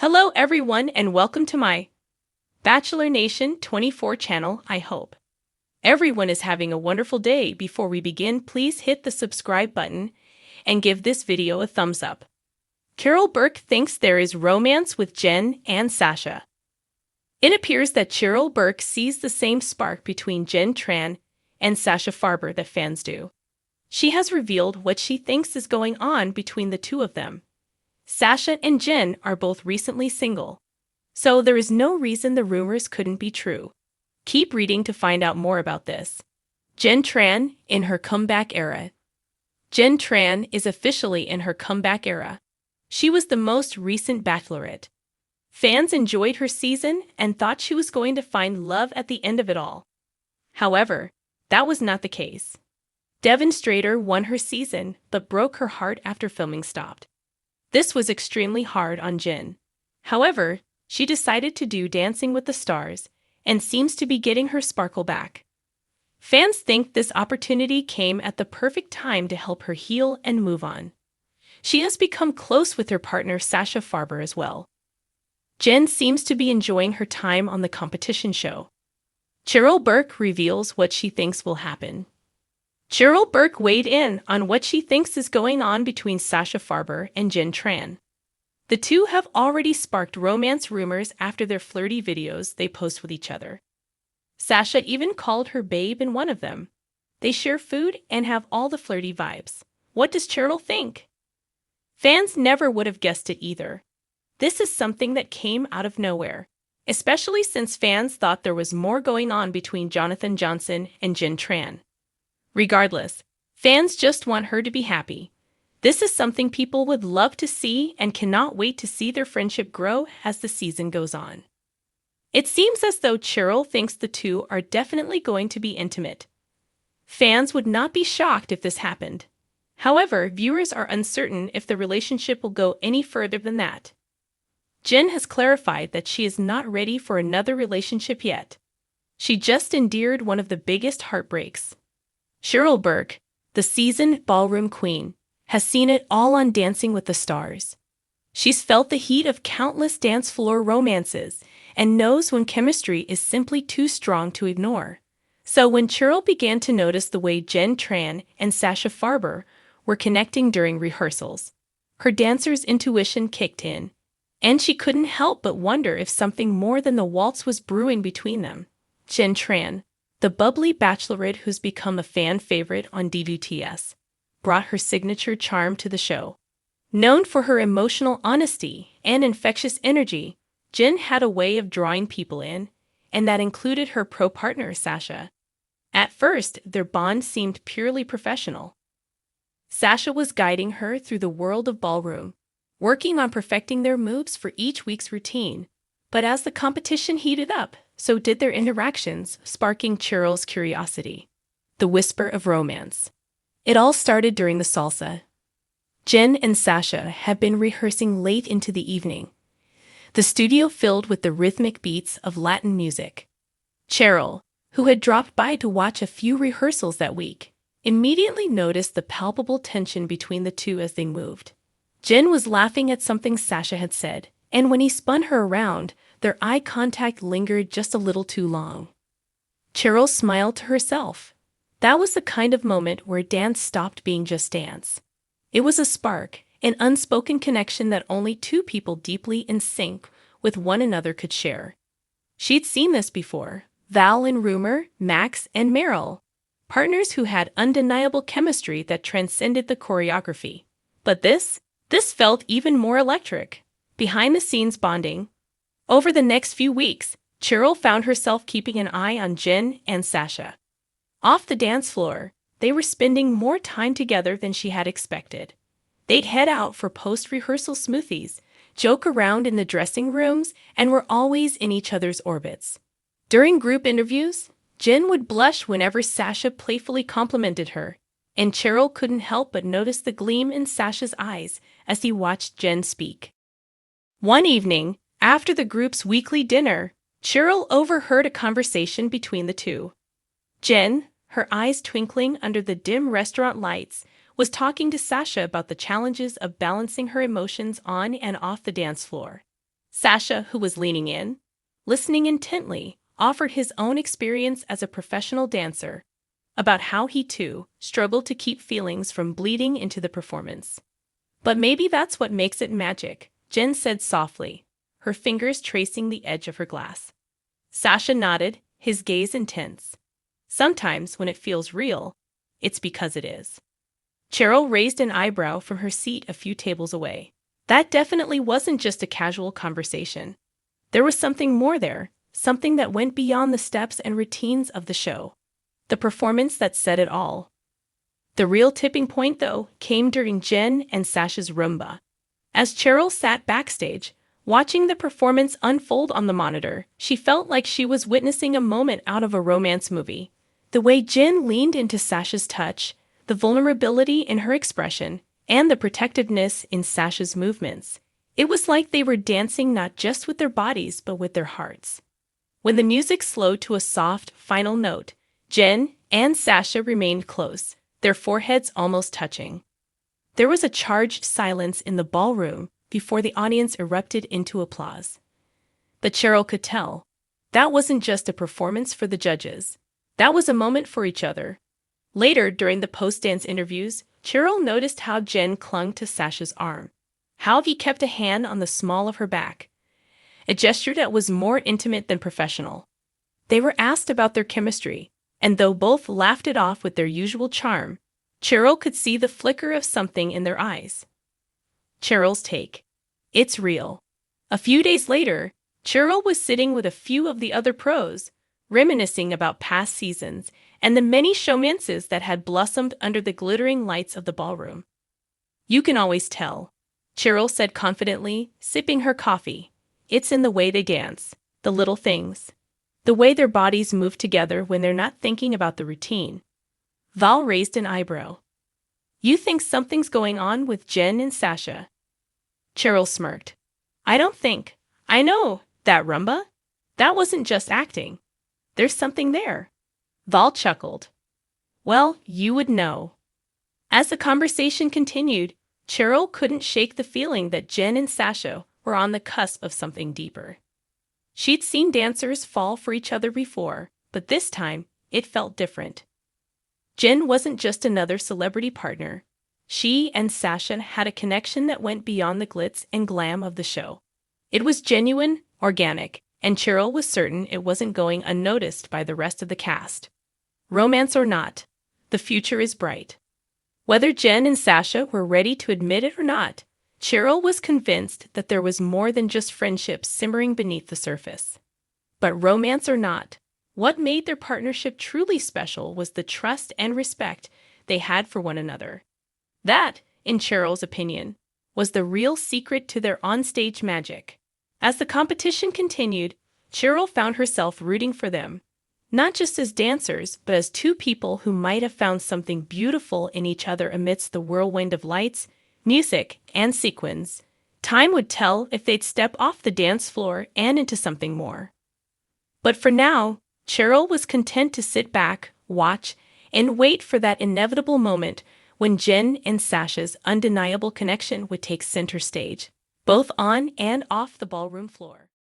Hello everyone and welcome to my Bachelor Nation 24 channel. I hope everyone is having a wonderful day. Before we begin, please hit the subscribe button and give this video a thumbs up. Cheryl Burke thinks there is romance with Jenn and Sasha. It appears that Cheryl Burke sees the same spark between Jenn Tran and Sasha Farber that fans do. She has revealed what she thinks is going on between the two of them. Sasha and Jenn are both recently single, so there is no reason the rumors couldn't be true. Keep reading to find out more about this. Jenn Tran in her comeback era. Jenn Tran is officially in her comeback era. She was the most recent Bachelorette. Fans enjoyed her season and thought she was going to find love at the end of it all. However, that was not the case. Devon Strader won her season but broke her heart after filming stopped. This was extremely hard on Jenn. However, she decided to do Dancing with the Stars and seems to be getting her sparkle back. Fans think this opportunity came at the perfect time to help her heal and move on. She has become close with her partner Sasha Farber as well. Jenn seems to be enjoying her time on the competition show. Cheryl Burke reveals what she thinks will happen. Cheryl Burke weighed in on what she thinks is going on between Sasha Farber and Jenn Tran. The two have already sparked romance rumors after their flirty videos they post with each other. Sasha even called her babe in one of them. They share food and have all the flirty vibes. What does Cheryl think? Fans never would have guessed it either. This is something that came out of nowhere, especially since fans thought there was more going on between Jonathan Johnson and Jenn Tran. Regardless, fans just want her to be happy. This is something people would love to see and cannot wait to see their friendship grow as the season goes on. It seems as though Cheryl thinks the two are definitely going to be intimate. Fans would not be shocked if this happened. However, viewers are uncertain if the relationship will go any further than that. Jenn has clarified that she is not ready for another relationship yet. She just endured one of the biggest heartbreaks. Cheryl Burke, the seasoned ballroom queen, has seen it all on Dancing with the Stars. She's felt the heat of countless dance floor romances and knows when chemistry is simply too strong to ignore. So when Cheryl began to notice the way Jenn Tran and Sasha Farber were connecting during rehearsals, her dancer's intuition kicked in, and she couldn't help but wonder if something more than the waltz was brewing between them. Jenn Tran, the bubbly bachelorette who's become a fan favorite on DVTS, brought her signature charm to the show. Known for her emotional honesty and infectious energy, Jenn had a way of drawing people in, and that included her pro-partner Sasha. At first, their bond seemed purely professional. Sasha was guiding her through the world of ballroom, working on perfecting their moves for each week's routine. But as the competition heated up, so did their interactions, sparking Cheryl's curiosity. The whisper of romance. It all started during the salsa. Jenn and Sasha had been rehearsing late into the evening, the studio filled with the rhythmic beats of Latin music. Cheryl, who had dropped by to watch a few rehearsals that week, immediately noticed the palpable tension between the two as they moved. Jenn was laughing at something Sasha had said, and when he spun her around, their eye contact lingered just a little too long. Cheryl smiled to herself. That was the kind of moment where dance stopped being just dance. It was a spark, an unspoken connection that only two people deeply in sync with one another could share. She'd seen this before. Val and Rumor, Max and Meryl, partners who had undeniable chemistry that transcended the choreography. But this felt even more electric. Behind-the-scenes bonding. Over the next few weeks, Cheryl found herself keeping an eye on Jenn and Sasha. Off the dance floor, they were spending more time together than she had expected. They'd head out for post-rehearsal smoothies, joke around in the dressing rooms, and were always in each other's orbits. During group interviews, Jenn would blush whenever Sasha playfully complimented her, and Cheryl couldn't help but notice the gleam in Sasha's eyes as he watched Jenn speak. One evening, after the group's weekly dinner, Cheryl overheard a conversation between the two. Jenn, her eyes twinkling under the dim restaurant lights, was talking to Sasha about the challenges of balancing her emotions on and off the dance floor. Sasha, who was leaning in, listening intently, offered his own experience as a professional dancer, about how he too struggled to keep feelings from bleeding into the performance. But maybe that's what makes it magic, Jenn said softly, her fingers tracing the edge of her glass. Sasha nodded, his gaze intense. Sometimes when it feels real, it's because it is. Cheryl raised an eyebrow from her seat a few tables away. That definitely wasn't just a casual conversation. There was something more there, something that went beyond the steps and routines of the show. The performance that said it all. The real tipping point, though, came during Jenn and Sasha's rumba. As Cheryl sat backstage, watching the performance unfold on the monitor, she felt like she was witnessing a moment out of a romance movie. The way Jenn leaned into Sasha's touch, the vulnerability in her expression, and the protectiveness in Sasha's movements. It was like they were dancing not just with their bodies, but with their hearts. When the music slowed to a soft, final note, Jenn and Sasha remained close, their foreheads almost touching. There was a charged silence in the ballroom before the audience erupted into applause. But Cheryl could tell. That wasn't just a performance for the judges. That was a moment for each other. Later, during the post-dance interviews, Cheryl noticed how Jenn clung to Sasha's arm, how he kept a hand on the small of her back, a gesture that was more intimate than professional. They were asked about their chemistry, and though both laughed it off with their usual charm, Cheryl could see the flicker of something in their eyes. Cheryl's take. It's real. A few days later, Cheryl was sitting with a few of the other pros, reminiscing about past seasons and the many showmances that had blossomed under the glittering lights of the ballroom. You can always tell, Cheryl said confidently, sipping her coffee. It's in the way they dance, the little things, the way their bodies move together when they're not thinking about the routine. Val raised an eyebrow. You think something's going on with Jenn and Sasha? Cheryl smirked. I don't think. I know, that rumba? That wasn't just acting. There's something there. Val chuckled. Well, you would know. As the conversation continued, Cheryl couldn't shake the feeling that Jenn and Sasha were on the cusp of something deeper. She'd seen dancers fall for each other before, but this time, it felt different. Jenn wasn't just another celebrity partner. She and Sasha had a connection that went beyond the glitz and glam of the show. It was genuine, organic, and Cheryl was certain it wasn't going unnoticed by the rest of the cast. Romance or not, the future is bright. Whether Jenn and Sasha were ready to admit it or not, Cheryl was convinced that there was more than just friendship simmering beneath the surface. But romance or not, what made their partnership truly special was the trust and respect they had for one another. That, in Cheryl's opinion, was the real secret to their onstage magic. As the competition continued, Cheryl found herself rooting for them, not just as dancers, but as two people who might have found something beautiful in each other amidst the whirlwind of lights, music, and sequins. Time would tell if they'd step off the dance floor and into something more. But for now, Cheryl was content to sit back, watch, and wait for that inevitable moment when Jenn and Sasha's undeniable connection would take center stage, both on and off the ballroom floor.